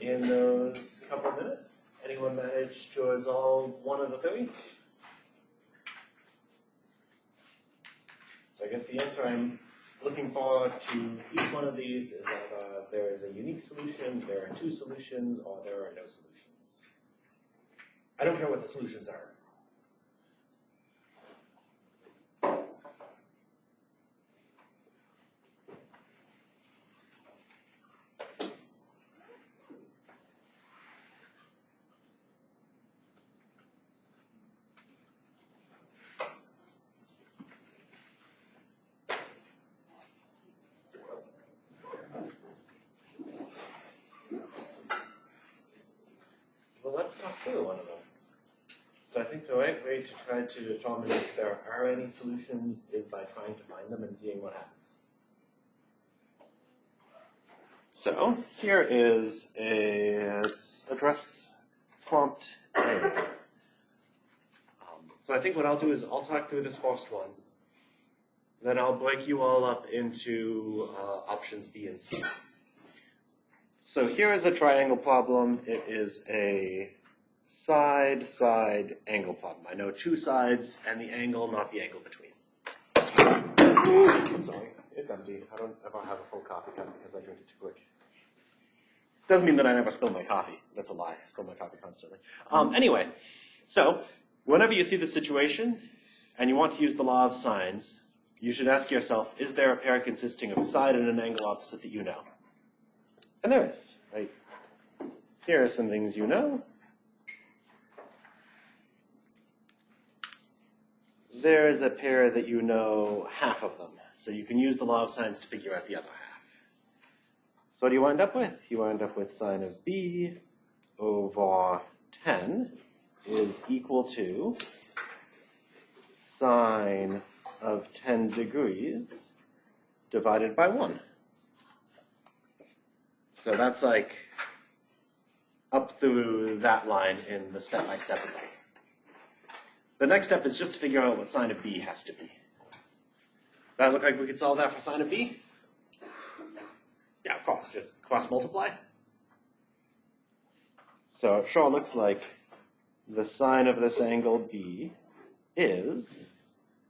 in those couple of minutes? Anyone manage to resolve one of the three? So I guess the answer I'm looking for to each one of these is that there is a unique solution, there are two solutions, or there are no solutions. I don't care what the solutions are. Well, let's talk through one of them. So I think the right way to try to determine if there are any solutions is by trying to find them and seeing what happens. So here is a address prompt A. So I think what I'll do is I'll talk through this first one. Then I'll break you all up into options B and C. So here is a triangle problem. It is a side-side angle problem. I know two sides and the angle, not the angle between. I'm sorry, it's empty. I don't ever have a full coffee cup because I drink it too quick. Doesn't mean that I never spill my coffee. That's a lie. I spill my coffee constantly. Anyway, so whenever you see the situation and you want to use the law of sines, you should ask yourself, is there a pair consisting of a side and an angle opposite that you know? And there is, right? Here are some things you know. There is a pair that you know half of them. So you can use the law of sines to figure out the other half. So what do you wind up with? You wind up with sine of b over 10 is equal to sine of 10 degrees divided by 1. So that's like up through that line in the step-by-step of it. The next step is just to figure out what sine of b has to be. That look like we could solve that for sine of b? Yeah, of course, just cross multiply. So it sure looks like the sine of this angle b is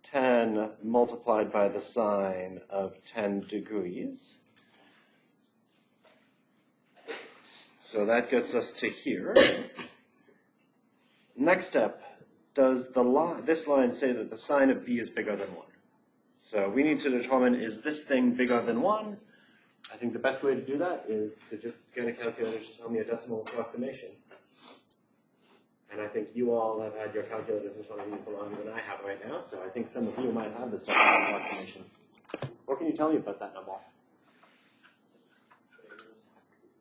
10 multiplied by the sine of 10 degrees. So that gets us to here. Next step, does this line say that the sine of b is bigger than 1? So we need to determine, is this thing bigger than 1? I think the best way to do that is to just get a calculator to tell me a decimal approximation. And I think you all have had your calculators in front of you for longer than I have right now, so I think some of you might have this decimal approximation. What can you tell me about that number?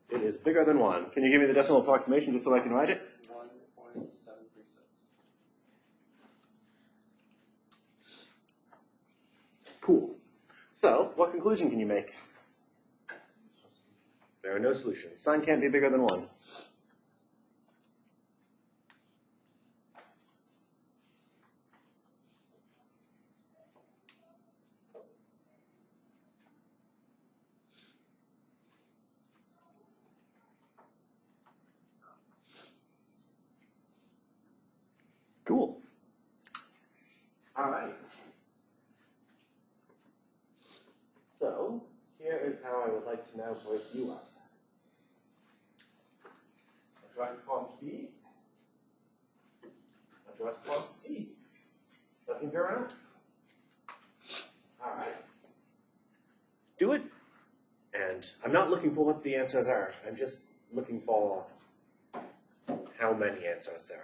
It is bigger than 1. Can you give me the decimal approximation just so I can write it? 1.736. Cool. So, what conclusion can you make? There are no solutions. Sine can't be bigger than 1. Cool. All right. So, here is how I would like to now break you up. Address prompt B. Address prompt C. That seem fair enough? All right. Do it. And I'm not looking for what the answers are. I'm just looking for how many answers there are.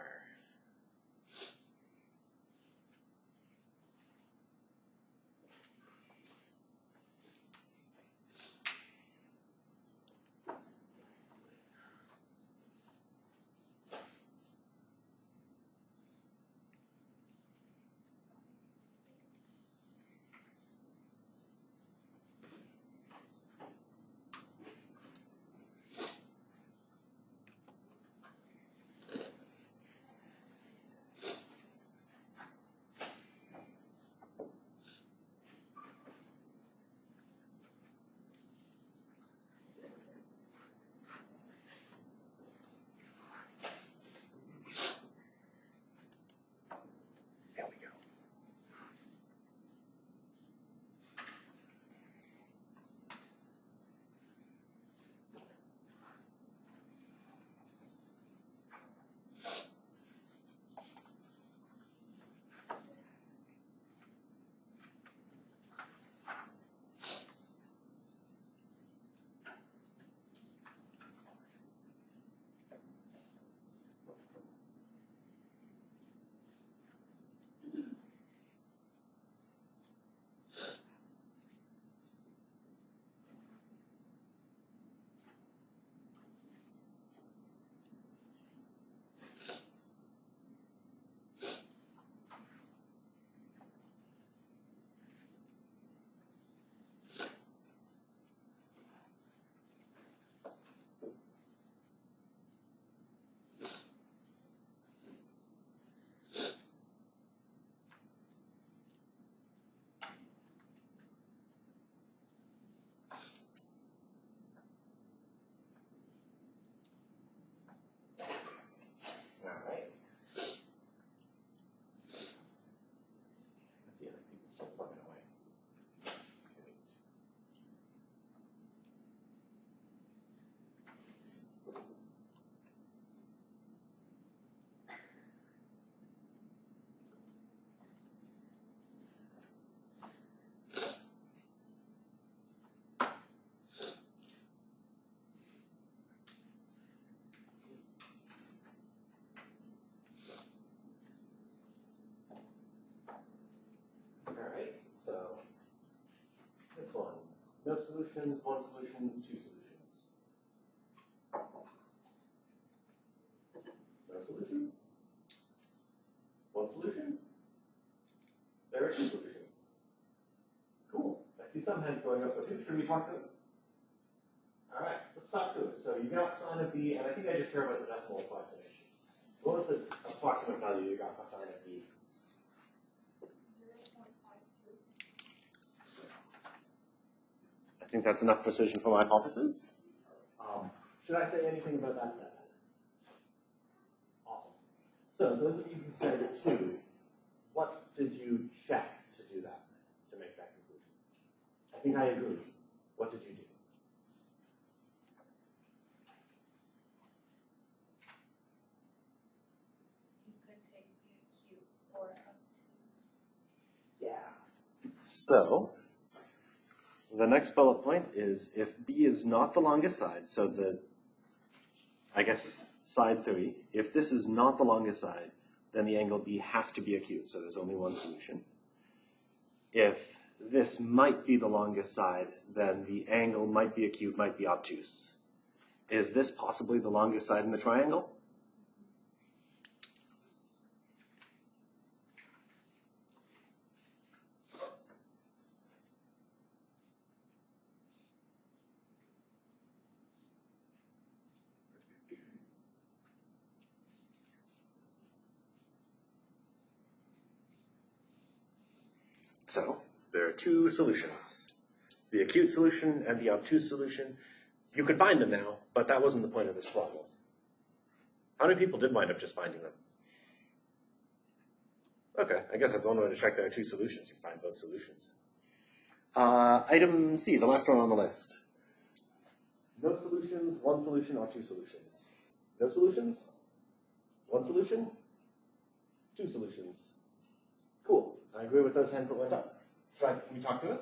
No solutions, one solutions, two solutions. No solutions. One solution. There are two solutions. Cool. I see some hands going up. Okay, should we talk to it? All right, let's talk to it. So you got sine of b, and I think I just care about the decimal approximation. What was the approximate value you got for sine of b? 0.52. I think that's enough precision for my hypothesis. Should I say anything about that step? Awesome. So those of you who said 2, what did you check to do that, to make that conclusion? I think I agree. What did you do? You could take b cube or obtuse. Yeah. So the next bullet point is if b is not the longest side, so I guess side 3, if this is not the longest side, then the angle b has to be acute, so there's only one solution. If this might be the longest side, then the angle might be acute, might be obtuse. Is this possibly the longest side in the triangle? So there are two solutions, the acute solution and the obtuse solution. You could find them now, but that wasn't the point of this problem. How many people did wind up just finding them? Okay, I guess that's one way to check there are two solutions. You find both solutions. Item C, the last one on the list. No solutions, one solution, or two solutions. No solutions, one solution, two solutions. Cool. I agree with those hands that went up. Can we talk to it?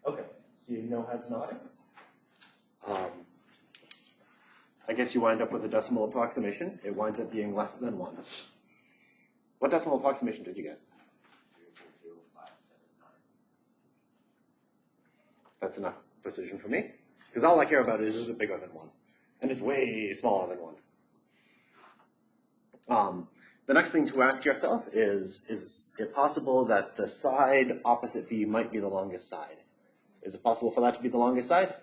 Okay, seeing no heads nodding. I guess you wind up with a decimal approximation. It winds up being less than 1. What decimal approximation did you get? 0.0579. That's enough precision for me. Because all I care about is it bigger than 1? And it's way smaller than 1. The next thing to ask yourself is it possible that the side opposite B might be the longest side? Is it possible for that to be the longest side?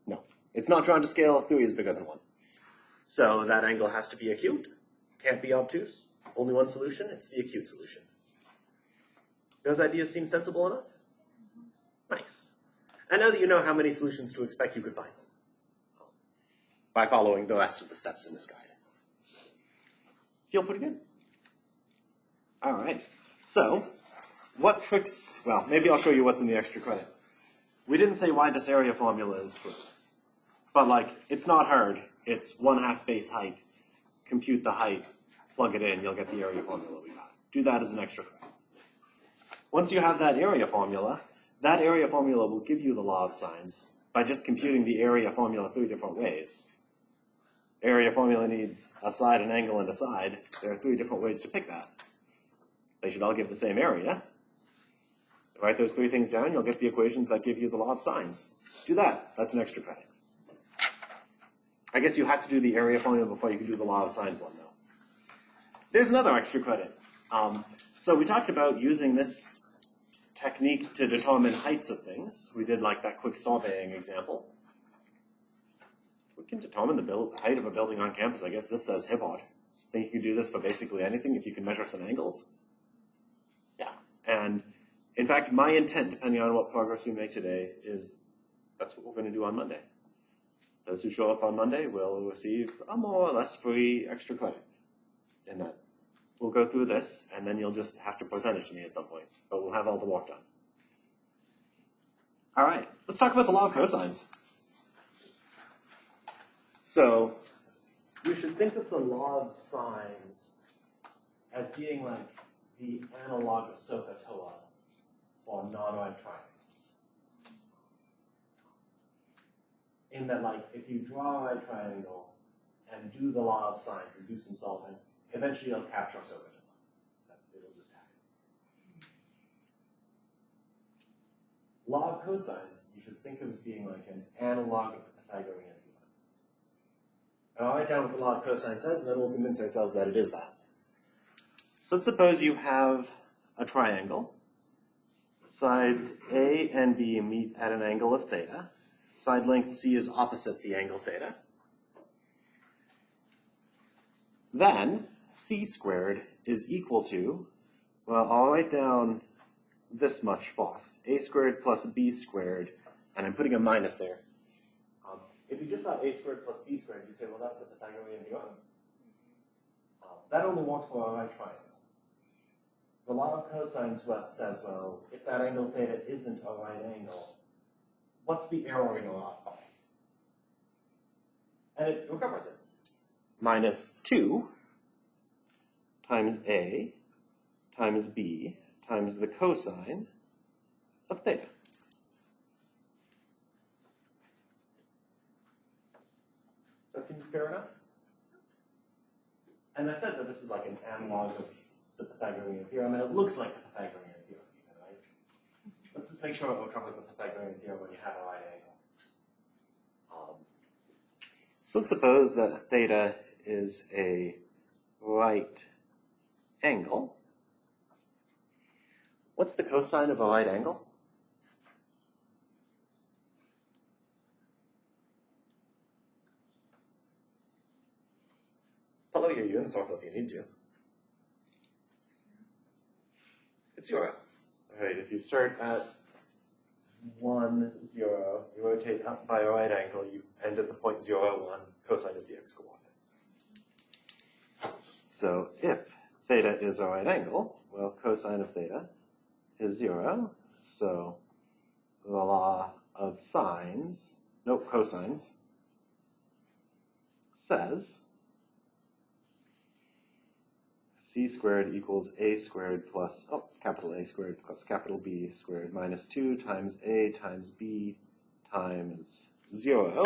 No. It's not drawn to scale if 3 is bigger than 1. So that angle has to be acute. Can't be obtuse. Only one solution. It's the acute solution. Those ideas seem sensible enough? Nice. And now that you know how many solutions to expect, you could find them by following the rest of the steps in this guide. Feel pretty good? All right. So, what tricks, well, maybe I'll show you what's in the extra credit. We didn't say why this area formula is true. But like, it's not hard. It's 1/2 base height. Compute the height, plug it in, you'll get the area formula we got. Do that as an extra credit. Once you have that area formula will give you the law of sines by just computing the area formula 3 different ways. Area formula needs a side, an angle, and a side. There are 3 different ways to pick that. They should all give the same area. Write those 3 things down, you'll get the equations that give you the law of sines. Do that. That's an extra credit. I guess you have to do the area formula before you can do the law of sines one, though. There's another extra credit. So we talked about using this technique to determine heights of things. We did like that quick surveying example. We can determine the height of a building on campus. I guess this says Hibbard. I think you can do this for basically anything if you can measure some angles. Yeah. And in fact, my intent, depending on what progress we make today, is that's what we're going to do on Monday. Those who show up on Monday will receive a more or less free extra credit in that. We'll go through this, and then you'll just have to present it to me at some point. But we'll have all the work done. All right, let's talk about the law of cosines. So you should think of the law of sines as being like the analog of SOHCAHTOA for non-right triangles. In that, like, if you draw a right triangle and do the law of sines and do some solving, eventually you'll capture SOHCAHTOA. It'll just happen. log cosines you should think of as being like an analog of the Pythagorean theorem. And I'll write down what the log cosine says, and then we'll convince ourselves that it is that. So let's suppose you have a triangle. Sides A and B meet at an angle of theta. Side length C is opposite the angle theta. Then C squared is equal to, well, I'll write down this much first. A squared plus B squared, and I'm putting a minus there. If you just saw A squared plus B squared, you'd say, well, that's the Pythagorean theorem. That only works for a right triangle. The law of cosines says, well, if that angle theta isn't a right angle, what's the error you're off by? And it recovers it. Minus 2 times A times B times the cosine of theta. That seems fair enough? And I said that this is like an analog of the Pythagorean theorem, and it looks like the Pythagorean theorem, even, right? Let's just make sure it recovers the Pythagorean theorem when you have a right angle. So let's suppose that theta is a right angle. What's the cosine of a right angle? Follow your units off if you need to. It's 0. All right, if you start at 1, 0, you rotate up by a right angle, you end at the point 0, 1, cosine is the x-coordinate. So if theta is a right angle, well, cosine of theta is 0, so the law of sines, cosines, says c squared equals a squared plus, capital A squared plus capital B squared minus 2 times A times B times 0.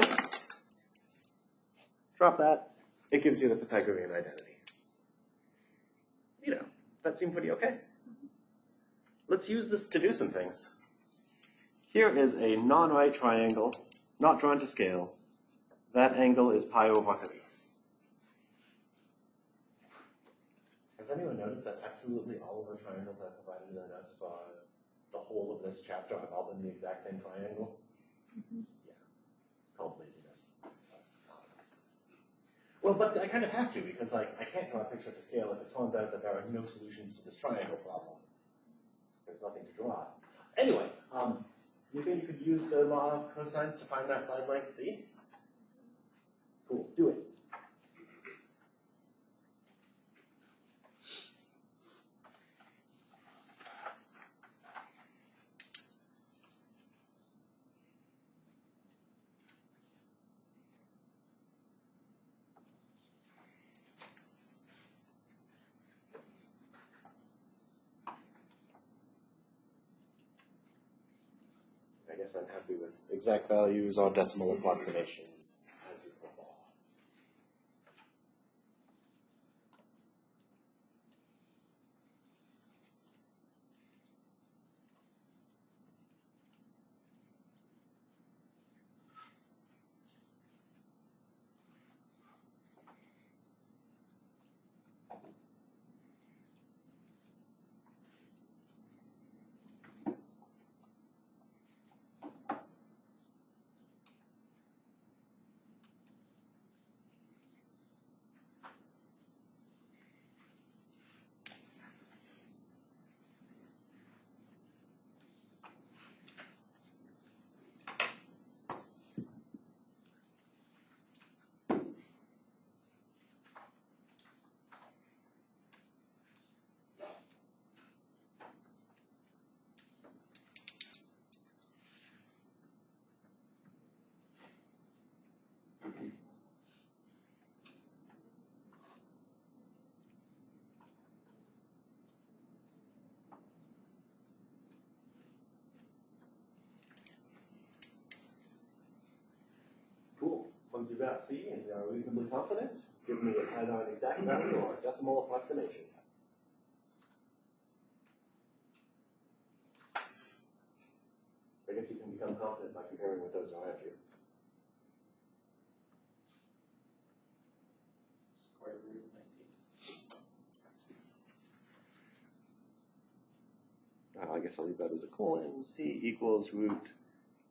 Drop that. It gives you the Pythagorean identity. You know, that seemed pretty okay. Let's use this to do some things. Here is a non-right triangle, not drawn to scale. That angle is pi over 3. Has anyone noticed that absolutely all of the triangles I've provided in the notes for the whole of this chapter have all been the exact same triangle? Mm-hmm. Yeah, called laziness. Well, but I kind of have to, because I can't draw a picture to scale if it turns out that there are no solutions to this triangle problem. There's nothing to draw. Anyway, you think you could use the law of cosines to find that side length C? Cool, do it. I guess I'm happy with exact values or decimal approximations as you prefer. Cool. Once you've got C and you are reasonably confident, give me either an exact value or a decimal approximation. I guess you can become confident by comparing with those around you. Square root of 19. I guess I'll leave that as a colon. C equals root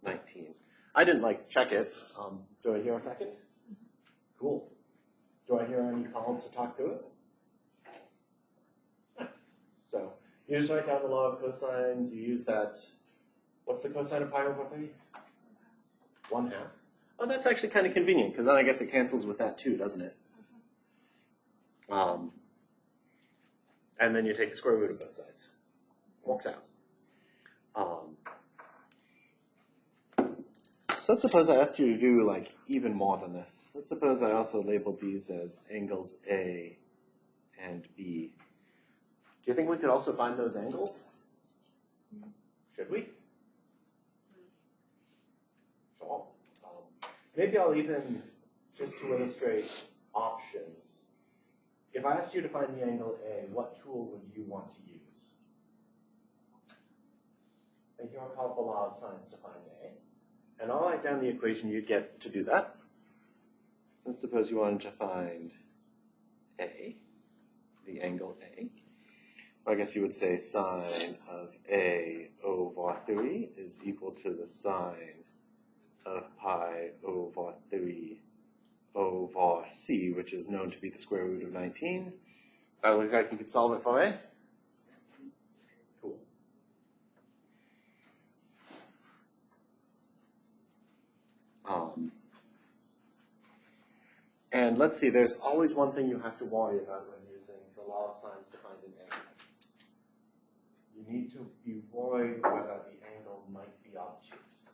19. I didn't check it. Do I hear a second? Cool. Do I hear any columns to talk through it? Nice. So you just write down the law of cosines. You use that. What's the cosine of pi over 3? 1/2. Oh, that's actually kind of convenient because then I guess it cancels with that too, doesn't it? And then you take the square root of both sides. Works out. So let's suppose I asked you to do even more than this. Let's suppose I also labeled these as angles A and B. Do you think we could also find those angles? Should we? Sure. Maybe I'll even, just to illustrate options, if I asked you to find the angle A, what tool would you want to use? And here I'll call it the law of sines to find A. And I'll write down the equation you'd get to do that. Let's suppose you wanted to find A, the angle A. I guess you would say sine of A over 3 is equal to the sine of pi over 3 over C, which is known to be the square root of 19. I look like you could solve it for A. Cool. And let's see, there's always one thing you have to worry about when using the law of sines to find an angle. You need to be worried whether the angle might be obtuse.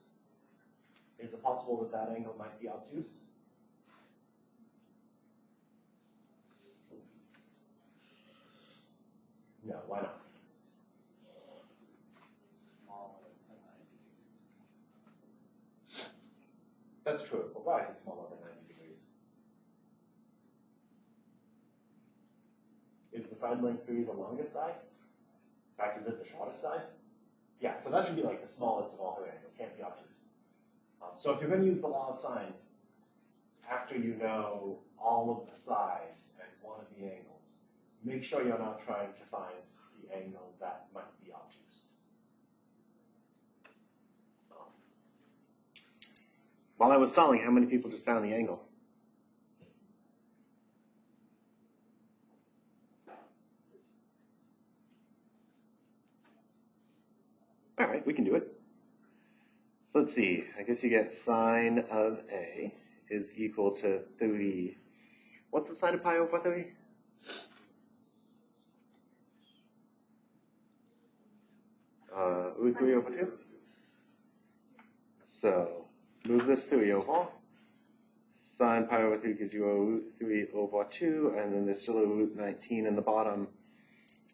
Is it possible that that angle might be obtuse? No, why not? Smaller than 90 degrees. That's true, but why is it smaller than 90 degrees? Is the side length 3 the longest side? In fact, is it the shortest side? Yeah, so that should be the smallest of all three angles, can't be obtuse. So if you're going to use the law of sines, after you know all of the sides and one of the angles, make sure you're not trying to find the angle that might be obtuse. While I was stalling, how many people just found the angle? All right, we can do it. So let's see. I guess you get sine of A is equal to 3. What's the sine of pi over 3? Root 3 over 2. So move this 3 over. Sine pi over 3 gives you a root 3 over 2, and then there's still a root 19 in the bottom.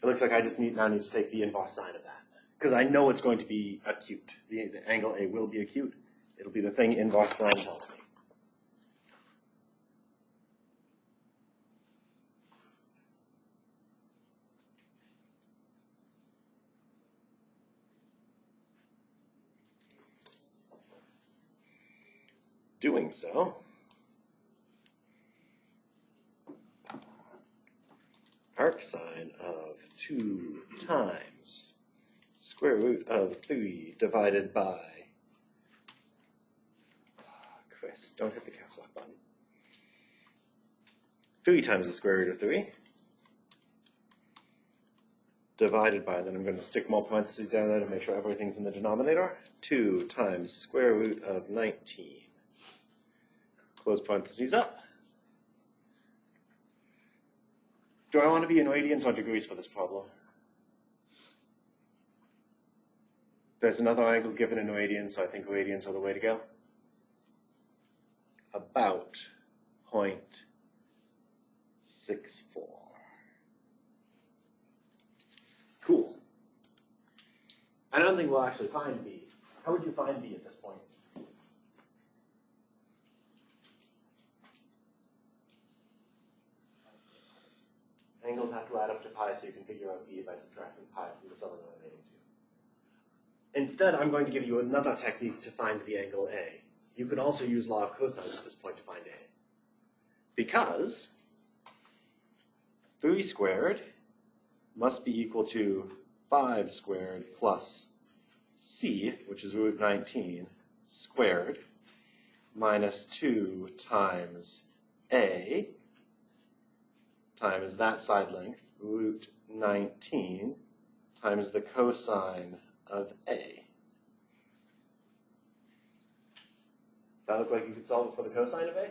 It looks like I just now need to take the inverse sine of that. Because I know it's going to be acute. The angle A will be acute. It'll be the thing inverse sine tells me. Doing so, arcsine of 2 times square root of 3 divided by, Chris, don't hit the caps lock button. 3 times the square root of 3 divided by, then I'm going to stick more parentheses down there to make sure everything's in the denominator, 2 times square root of 19. Close parentheses up. Do I want to be in radians or degrees for this problem? There's another angle given in radians, so I think radians are the way to go. About 0.64. Cool. I don't think we'll actually find B. How would you find B at this point? Angles have to add up to pi, so you can figure out B by subtracting pi from the denominator too. Instead, I'm going to give you another technique to find the angle A. You could also use law of cosines at this point to find A. Because 3 squared must be equal to 5 squared plus c, which is root 19, squared, minus 2 times a times that side length, root 19, times the cosine of a. That look like you could solve it for the cosine of a?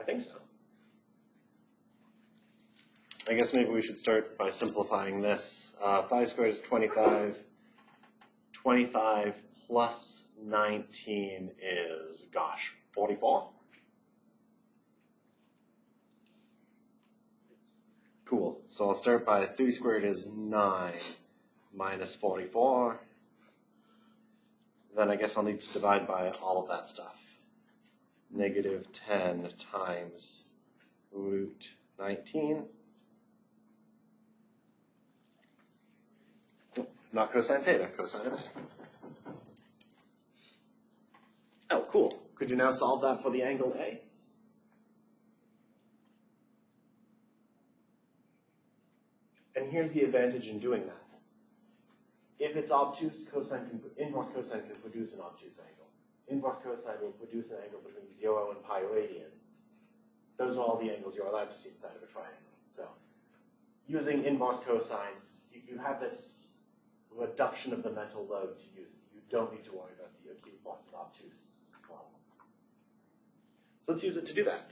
I think so. I guess maybe we should start by simplifying this. 5 squared is 25. 25 plus 19 is, gosh, 44? Cool. So I'll start by 3 squared is 9 minus 44. Then I guess I'll need to divide by all of that stuff. Negative 10 times root 19. Not cosine theta, cosine of A. Oh, cool. Could you now solve that for the angle A? And here's the advantage in doing that. If it's obtuse, inverse cosine can produce an obtuse angle. Inverse cosine will produce an angle between 0 and pi radians. Those are all the angles you're allowed to see inside of a triangle. So using inverse cosine, you have this reduction of the mental load to use it. You don't need to worry about the acute versus obtuse problem. So let's use it to do that.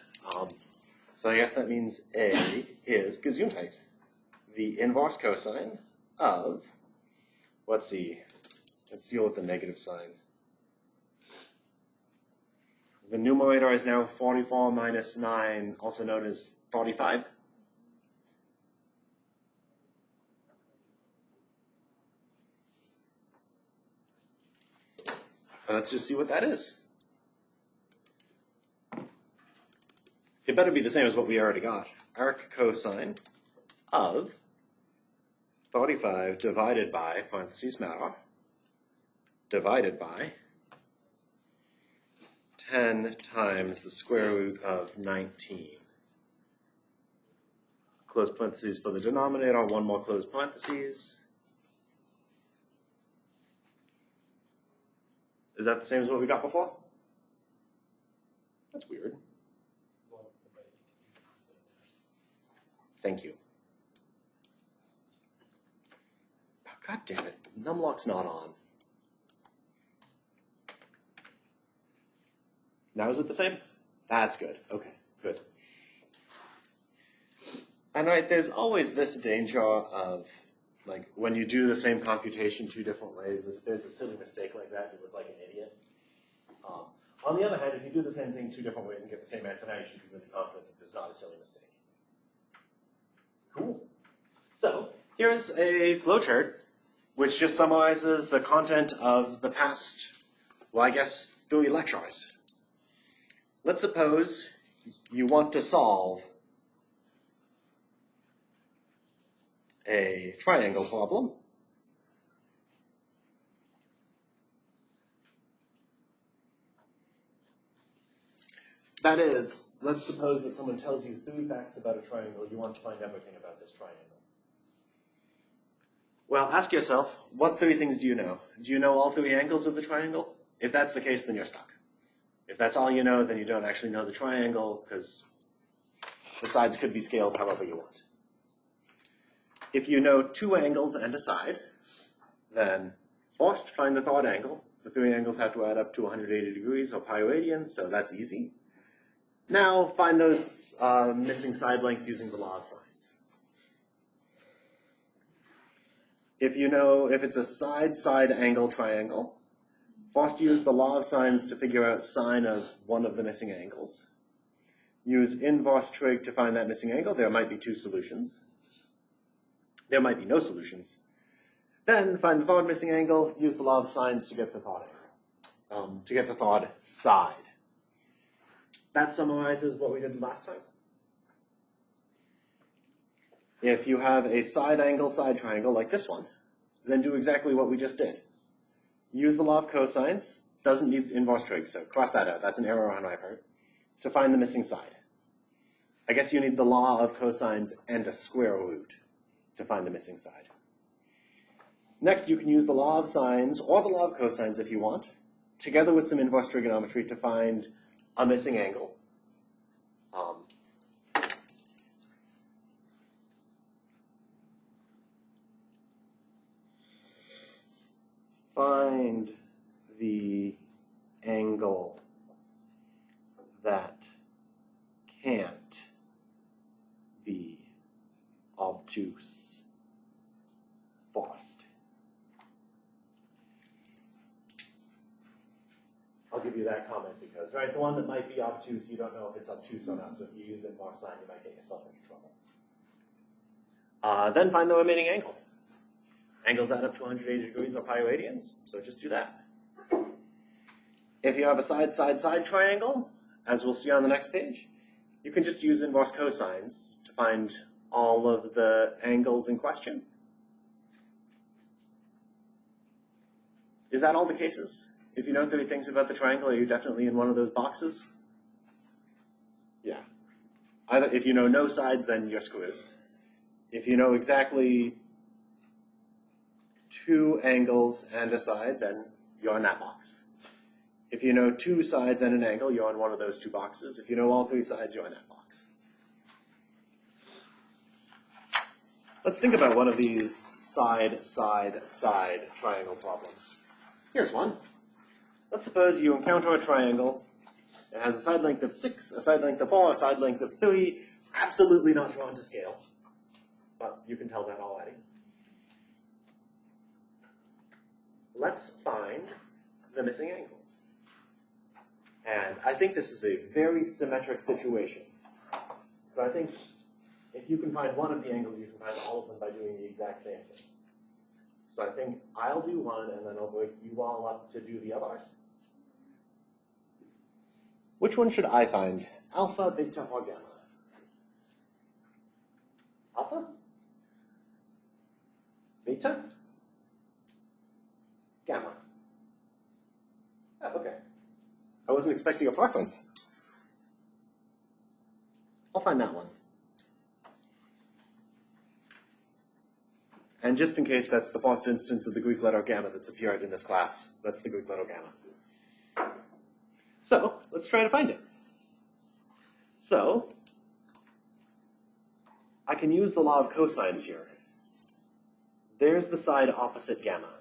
So I guess that means A is Gesundheit, the inverse cosine of, let's see, let's deal with the negative sign. The numerator is now 44 minus 9, also known as 45. Let's just see what that is. It better be the same as what we already got. Arc cosine of 45 divided by, parentheses matter, divided by 10 times the square root of 19. Close parentheses for the denominator, one more close parentheses. Is that the same as what we got before? That's weird. Thank you. Oh, God damn it. Numlock's not on. Now is it the same? That's good. Okay, good. And right, there's always this danger of, like, when you do the same computation 2 different ways, if there's a silly mistake like that, you look like an idiot. On the other hand, if you do the same thing 2 different ways and get the same answer, now you should be really confident that there's not a silly mistake. Cool. So here's a flowchart which just summarizes the content of the past, well, I guess, 3 lectures. Let's suppose you want to solve a triangle problem. That is, let's suppose that someone tells you 3 facts about a triangle. You want to find everything about this triangle. Well, ask yourself, what 3 things do you know? Do you know all 3 angles of the triangle? If that's the case, then you're stuck. If that's all you know, then you don't actually know the triangle, because the sides could be scaled however you want. If you know 2 angles and a side, then first find the third angle. The 3 angles have to add up to 180 degrees or pi radians, so that's easy. Now find those missing side lengths using the law of sines. If you know if it's a side-side angle triangle, first use the law of sines to figure out sine of one of the missing angles. Use inverse trig to find that missing angle. There might be 2 solutions. There might be no solutions. Then find the third missing angle, use the law of sines to get the third angle, to get the third side. That summarizes what we did last time. If you have a side angle side triangle like this one, then do exactly what we just did. Use the law of cosines. Doesn't need inverse trig, so cross that out. That's an error on my part. To find the missing side. I guess you need the law of cosines and a square root to find the missing side. Next, you can use the law of sines or the law of cosines if you want, together with some inverse trigonometry to find a missing angle. Find the angle that can't be obtuse first. I'll give you that comment because, right, the one that might be obtuse, you don't know if it's obtuse or not, so if you use inverse sign, you might get yourself into trouble. Then find the remaining angle. Angles add up to 180 degrees or pi radians, so just do that. If you have a side-side-side triangle, as we'll see on the next page, you can just use inverse cosines to find all of the angles in question. Is that all the cases? If you know 3 things about the triangle, are you definitely in one of those boxes? Yeah. Either if you know no sides, then you're screwed. If you know exactly 2 angles and a side, then you're in that box. If you know 2 sides and an angle, you're in one of those 2 boxes. If you know all 3 sides, you're in that box. Let's think about one of these side triangle problems. Here's one. Let's suppose you encounter a triangle. It has a side length of 6, a side length of 4, a side length of 3, absolutely not drawn to scale. But you can tell that already. Let's find the missing angles. And I think this is a very symmetric situation. So I think if you can find one of the angles, you can find all of them by doing the exact same thing. So I think I'll do one, and then I'll break you all up to do the others. Which one should I find? Alpha, beta, or gamma? Alpha? Beta? Gamma? Oh, okay. I wasn't expecting a preference. I'll find that one. And just in case that's the first instance of the Greek letter gamma that's appeared in this class, that's the Greek letter gamma. So, let's try to find it. So, I can use the law of cosines here. There's the side opposite gamma.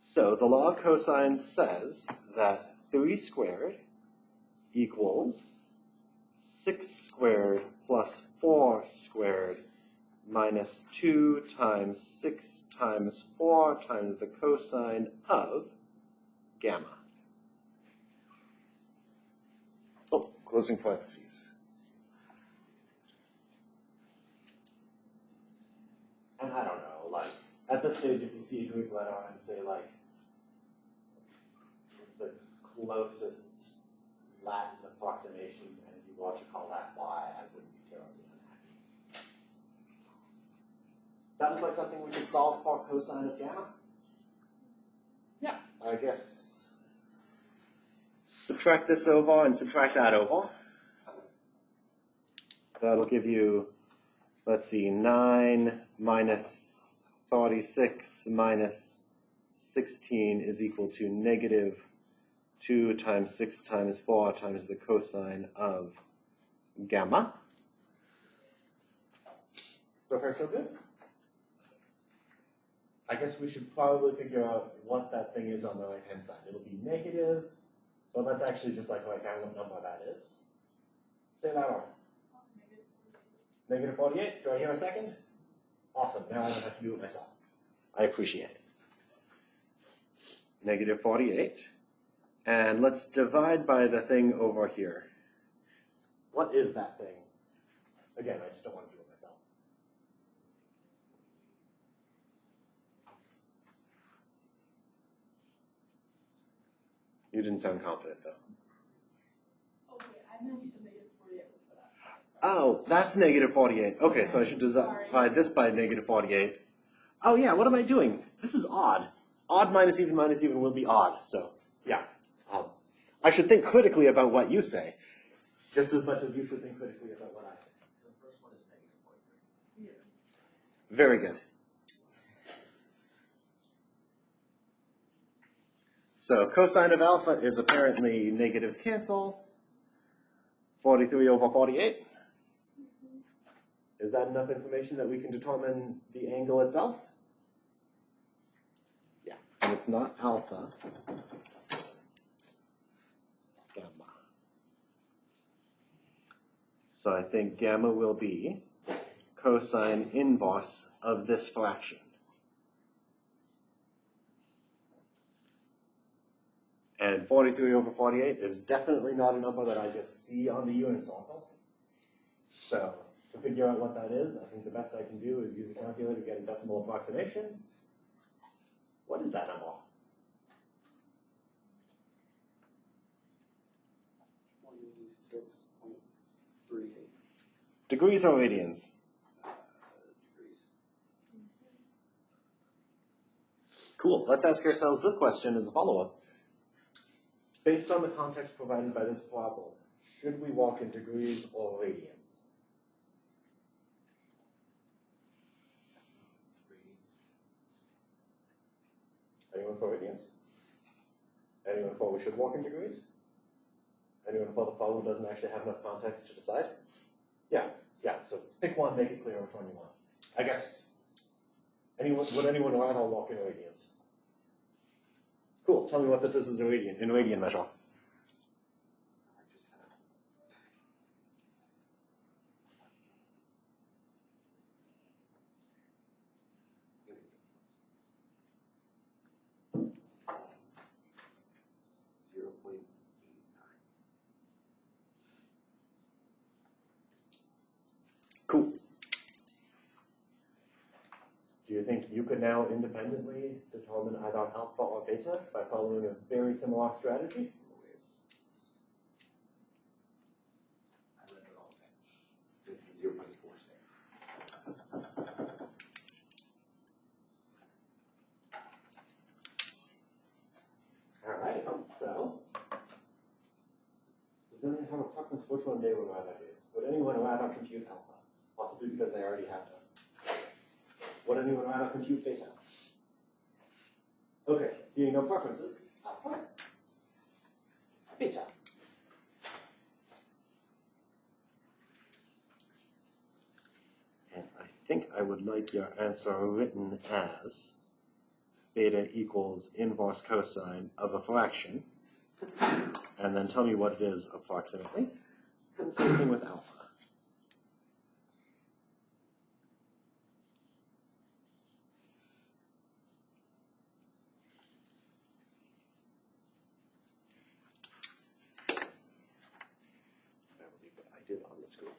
So, the law of cosines says that 3 squared equals 6 squared plus 4 squared minus 2 times 6 times 4 times the cosine of gamma. Oh, closing parentheses. And I don't know, like, at this stage, if you see a Greek letter and say, like, the closest Latin approximation, and you want to call that y, I wouldn't be terribly unhappy. That looks like something we could solve for cosine of gamma? Yeah, I guess subtract this over and subtract that over. That'll give you, let's see, 9 minus 36 minus 16 is equal to negative 2 times 6 times 4 times the cosine of gamma. So far, so good. I guess we should probably figure out what that thing is on the right-hand side. It'll be negative. Well, that's actually just like right now what number that is. Say that on. Negative 48. Do I hear a second? Awesome. Now I don't have to do it myself. I appreciate it. Negative 48. And let's divide by the thing over here. What is that thing? Again, I just don't want to do it myself. You didn't sound confident, though. Okay, I mentioned negative 48 was for that. Oh, that's negative 48. Okay, so I should divide this by negative 48. Oh yeah, what am I doing? This is odd. Odd minus even will be odd. So yeah, I should think critically about what you say, just as much as you should think critically about what I say. The first one is negative 43. Very good. So cosine of alpha is apparently negatives cancel. 43 over 48. Is that enough information that we can determine the angle itself? Yeah, and it's not alpha. Gamma. So I think gamma will be cosine inverse of this fraction. And 43 over 48 is definitely not a number that I just see on the unit circle. So to figure out what that is, I think the best I can do is use a calculator to get a decimal approximation. What is that number? 26.38 Degrees or radians? degrees. Cool. Let's ask ourselves this question as a follow-up. Based on the context provided by this problem, should we walk in degrees or radians? Anyone for radians? Anyone for we should walk in degrees? Anyone for the problem doesn't actually have enough context to decide? Yeah, so pick one, make it clear which one you want. I guess, would anyone rather walk in radians? Cool, tell me what this is as a radian, in radian measure. Cool. Do you think you could now independently determine either alpha or beta by following a very similar strategy? I read it all. It's 0.46. All right, so does anyone have a preference which one they would rather do? Would anyone rather compute alpha? Possibly because they already have done. Would anyone rather compute beta? Okay, seeing no preferences, alpha, beta. And I think I would like your answer written as beta equals inverse cosine of a fraction, and then tell me what it is approximately. And same thing with alpha. I believe what I did on the screen.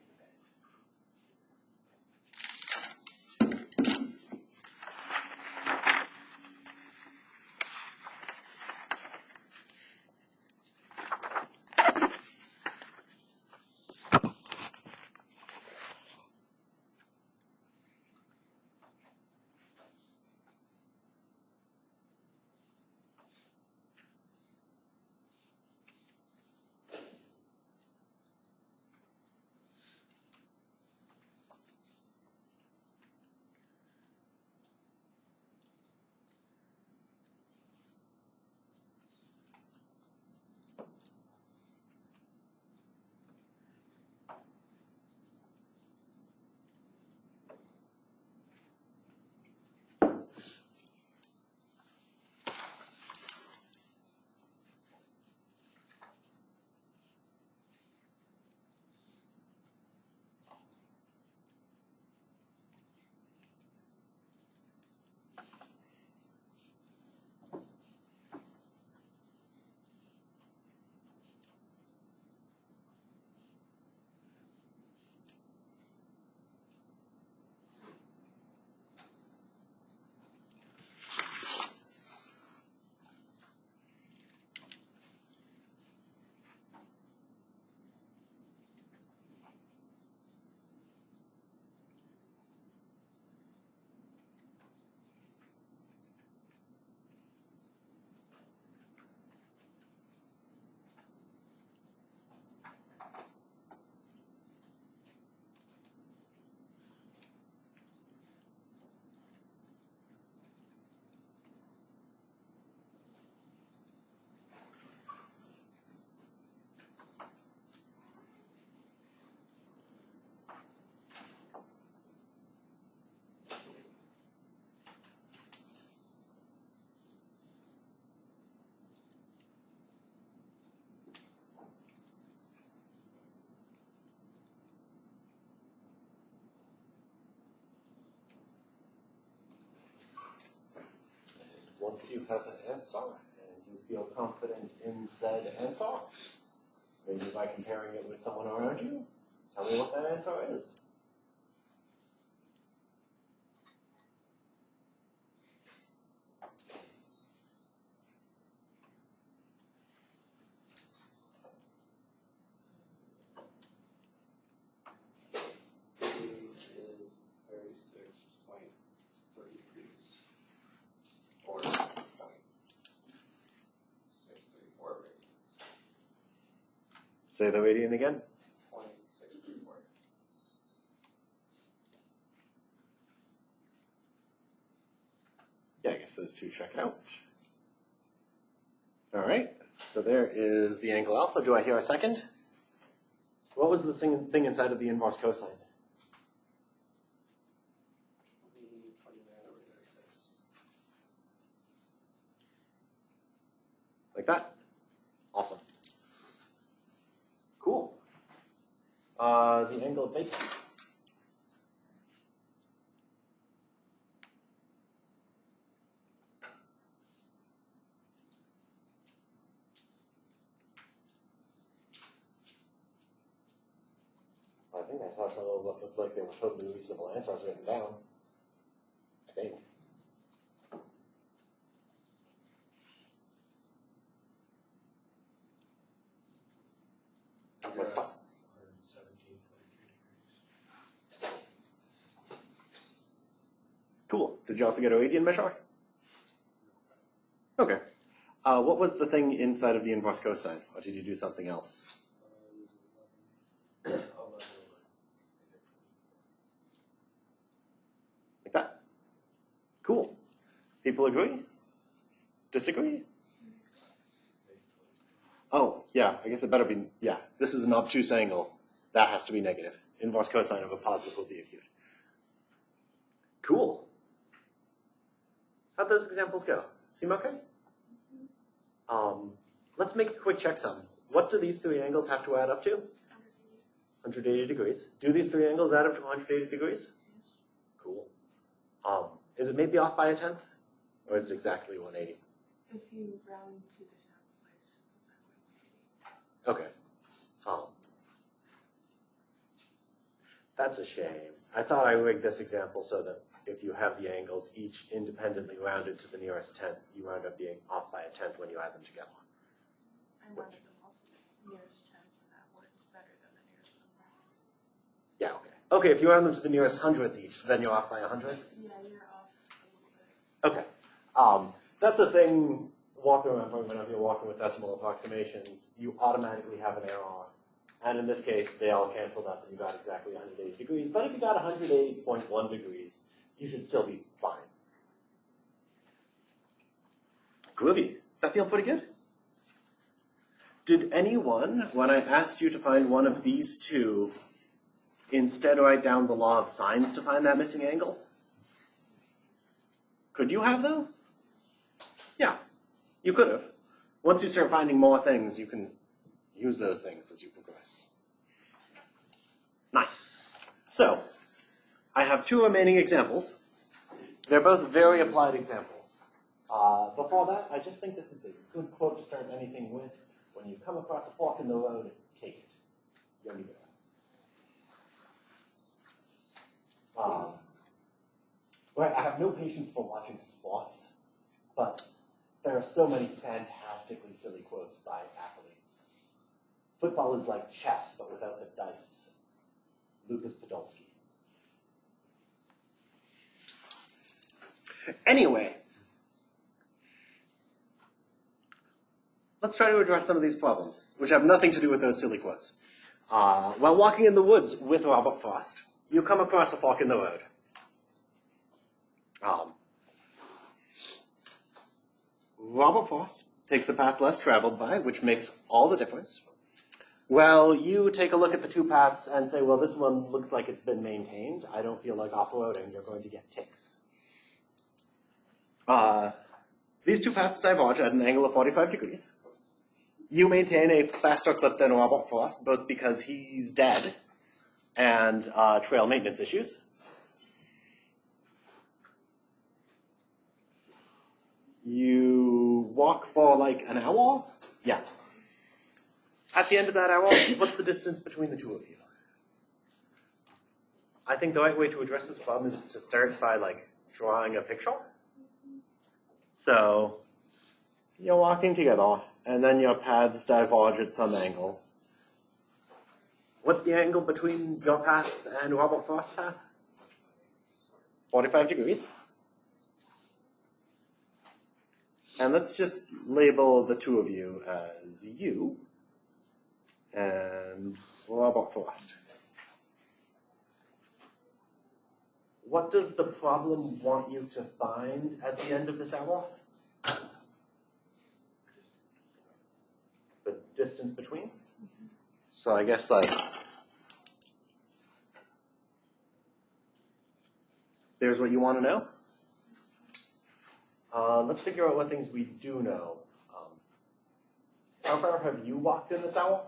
once you have an answer and you feel confident in said answer, maybe by comparing it with someone around you, tell me what that answer is. Is 36.3 degrees. Or 0.634 radians. Say the radian again. 0.634. Yeah, I guess those two check out. All right, so there is the angle alpha. Do I hear a second? What was the thing inside of the inverse cosine? 29/36. Like that? Awesome. Cool. The angle of beta. I think I saw some of them looked like they were totally reasonable answers written down. I think. What's up? 117.3 degrees. Cool. Did you also get a radian measure? Okay. What was the thing inside of the inverse cosine? Or did you do something else? 11. Like that? Cool. People agree? Disagree? Oh, yeah, I guess it better be, yeah. This is an obtuse angle. That has to be negative. Inverse cosine of a positive will be acute. Cool. How'd those examples go? Seem okay? Let's make a quick checksum. What do these three angles have to add up to? 180 degrees. Do these three angles add up to 180 degrees? Cool. Is it maybe off by a tenth? Or is it exactly 180? If you round to the 10th place, it's exactly 180. Okay. That's a shame. I thought I rigged this example so that if you have the angles each independently rounded to the nearest tenth, you round up being off by a tenth when you add them together. I rounded them all to the nearest 10th, and that was better than the nearest number. Yeah, okay. Okay, if you round them to the nearest hundredth each, then you're off by 100? Yeah, you're off a little bit. Okay. That's a thing walking around whenever you're walking with decimal approximations, you automatically have an error. And in this case, they all canceled out and you got exactly 180 degrees. But if you got 180.1 degrees, you should still be fine. Groovy. That feel pretty good? Did anyone, when I asked you to find one of these two, instead write down the law of sines to find that missing angle? Could you have, though? Yeah, you could have. Once you start finding more things, you can use those things as you progress. Nice. So, I have two remaining examples. They're both very applied examples. Before that, I just think this is a good quote to start anything with. When you come across a fork in the road, take it. You'll need it. Right, I have no patience for watching sports, but there are so many fantastically silly quotes by athletes. Football is like chess, but without the dice. Lucas Podolsky. Anyway, let's try to address some of these problems, which have nothing to do with those silly quotes. While walking in the woods with Robert Frost, you come across a fork in the road. Robert Frost takes the path less traveled by, which makes all the difference. Well, you take a look at the two paths and say, well, this one looks like it's been maintained. I don't feel like off-roading. You're going to get ticks. These two paths diverge at an angle of 45 degrees. You maintain a faster clip than Robert Frost, both because he's dead and trail maintenance issues. You walk for like an hour? Yeah. At the end of that hour, what's the distance between the two of you? I think the right way to address this problem is to start by like drawing a picture. So you're walking together, and then your paths diverge at some angle. What's the angle between your path and Robert Frost's path? 45 degrees. And let's just label the two of you as you and Robert Frost. What does the problem want you to find at the end of this hour? The distance between? So I guess like, there's what you want to know. Let's figure out what things we do know. How far have you walked in this hour?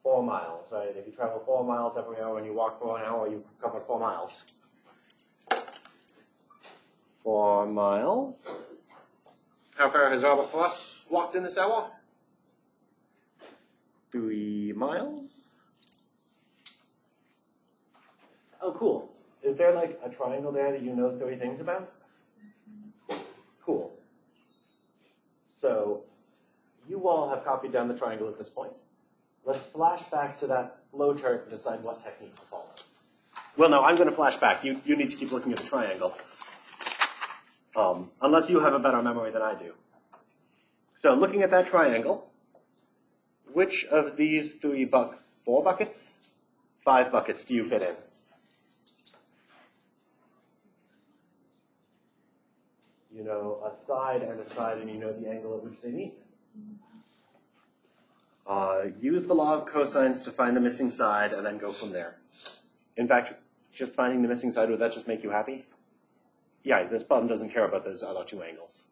4 miles, right? If you travel 4 miles every hour and you walk for an hour, you cover 4 miles. 4 miles. How far has Robert Frost walked in this hour? 3 miles. Oh, cool. Is there like a triangle there that you know 3 things about? Cool. So you all have copied down the triangle at this point. Let's flash back to that flowchart and decide what technique to follow. Well, no, I'm going to flash back. You need to keep looking at the triangle. Unless you have a better memory than I do. So looking at that triangle, which of these 4 buckets? 5 buckets do you fit in? You know a side and a side, and you know the angle at which they meet. Use the law of cosines to find the missing side and then go from there. In fact, just finding the missing side, would that just make you happy? Yeah, this problem doesn't care about those other 2 angles.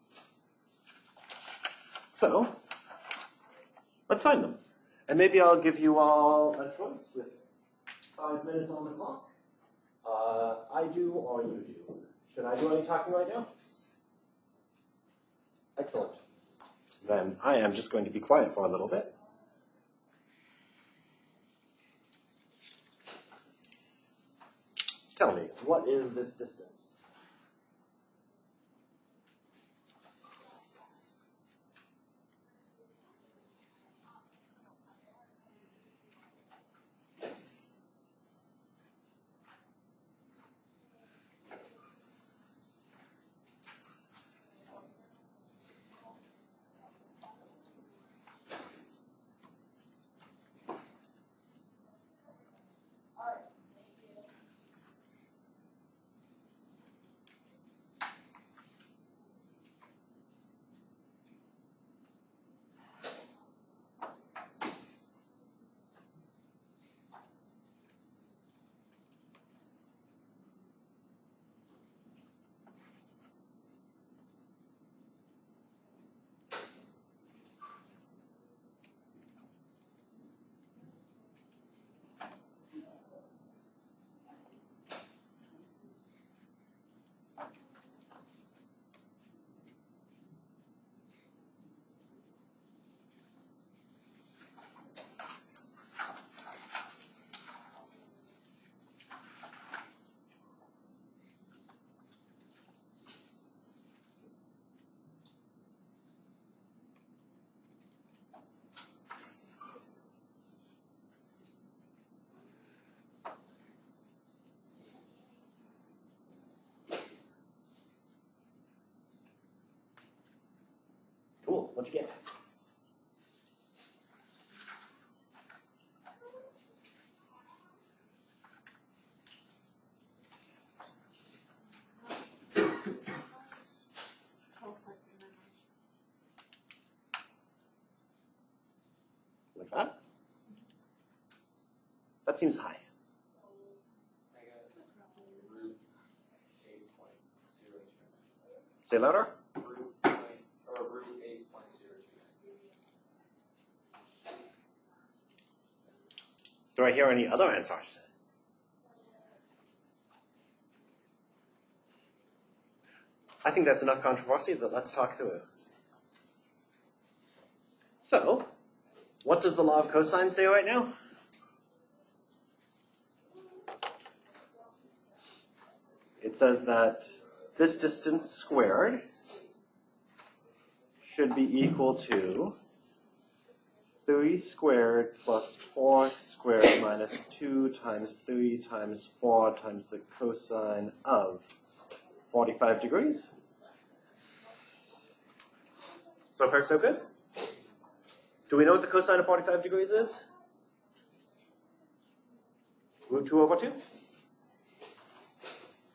So, let's find them. And maybe I'll give you all a choice with 5 minutes on the clock. I do or you do. Should I do any talking right now? Excellent. Then I am just going to be quiet for a little bit. Tell me, what is this distance? Cool, what'd you get? Like that? That seems high. I got root 8.02. Say louder. Root 8.02. Do I hear any other answers? I think that's enough controversy that let's talk through it. So, what does the law of cosine say right now? It says that this distance squared should be equal to 3 squared plus 4 squared minus 2 times 3 times 4 times the cosine of 45 degrees. So far, so good? Do we know what the cosine of 45 degrees is? Root 2 over 2?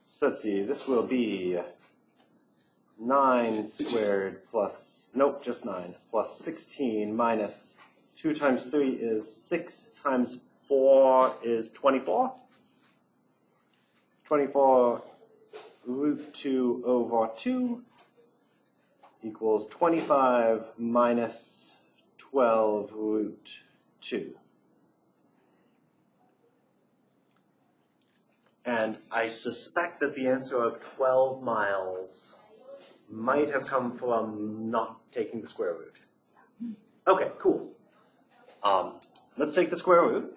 So let's see, this will be 9 squared plus, nope, just 9, plus 16 minus 2 times 3 is 6 times 4 is 24. 24 root 2 over 2 equals 25 minus 12 root 2. And I suspect that the answer of 12 miles might have come from not taking the square root. Okay, cool. Let's take the square root.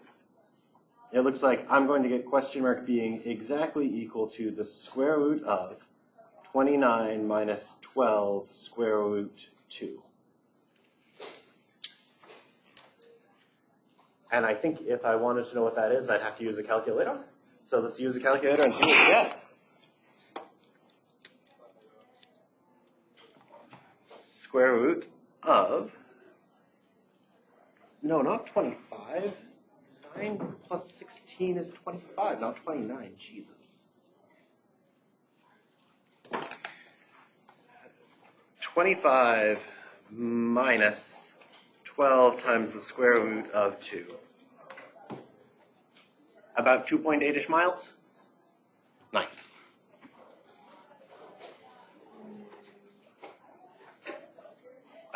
It looks like I'm going to get question mark being exactly equal to the square root of 29 minus 12 square root 2. And I think if I wanted to know what that is, I'd have to use a calculator. So let's use a calculator and see what we get. Square root of, no, not 25. 9 plus 16 is 25, not 29. Jesus. 25 minus 12 times the square root of 2. About 2.8-ish miles? Nice.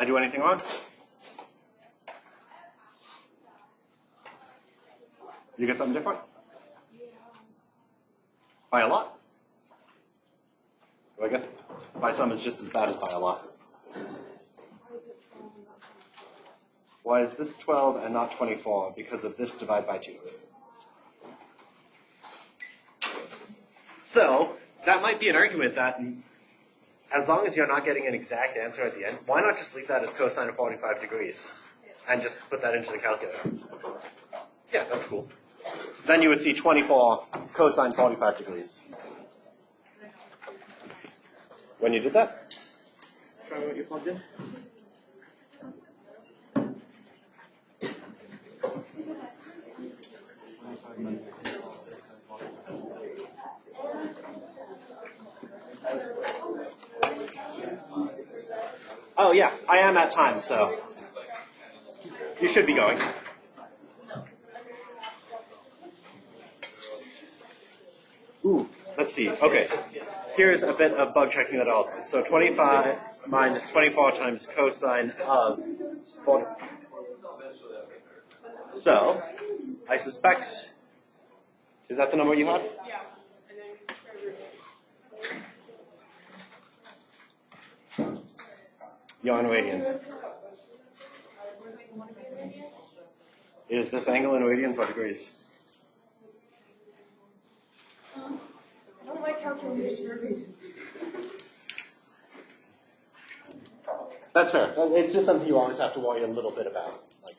I do anything wrong? You get something different? By a lot? Well, I guess by some is just as bad as by a lot. Why is this 12 and not 24? Because of this divide by 2. So, that might be an argument that as long as you're not getting an exact answer at the end, why not just leave that as cosine of 45 degrees and just put that into the calculator? Yeah, that's cool. Then you would see 24 cosine 45 degrees. When you did that, try what you plugged in. Oh yeah, I am at time, so you should be going. Ooh, let's see. Okay, here's a bit of bug checking that else. So 25 minus 24 times cosine of 40. So, I suspect, is that the number you had? Yeah. And then square root. You're on radians. Is this angle in radians or degrees? I don't like calculators for a reason. That's fair. It's just something you always have to worry a little bit about. Like,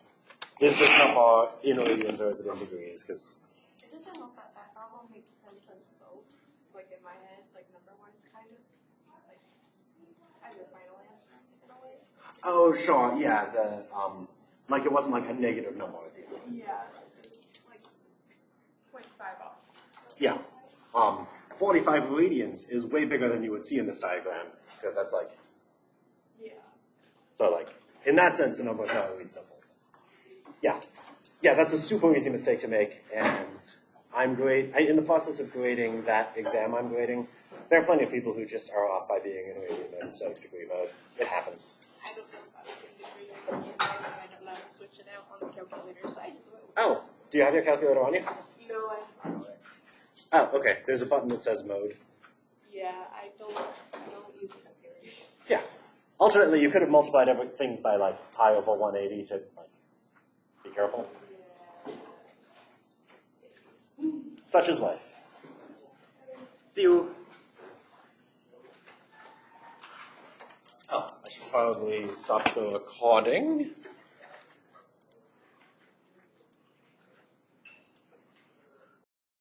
is this number in radians or is it in degrees? Because It doesn't look that problem makes sense as both, like in my head, like number-wise, kind of. Like, as your final answer, in a way. oh, sure, yeah. The like it wasn't like a negative number at the end. Yeah. It's like 0.5 off. Yeah. 45 radians is way bigger than you would see in this diagram because that's like, Yeah. so like, in that sense, the number is not reasonable. Yeah. Yeah, that's a super easy mistake to make, and in the process of grading that exam I'm grading, there are plenty of people who just are off by being in radian mode instead of degree mode. It happens. I don't know about the degree mode, and I don't know how to switch it out on the calculator, so I just went with Oh, do you have your calculator on you? No, I Oh, okay. There's a button that says mode. yeah. Yeah, I don't use computers. Yeah. Alternately, you could have multiplied things by like pi over 180 to like, be careful. Such is life. See you. Oh, I should probably stop the recording.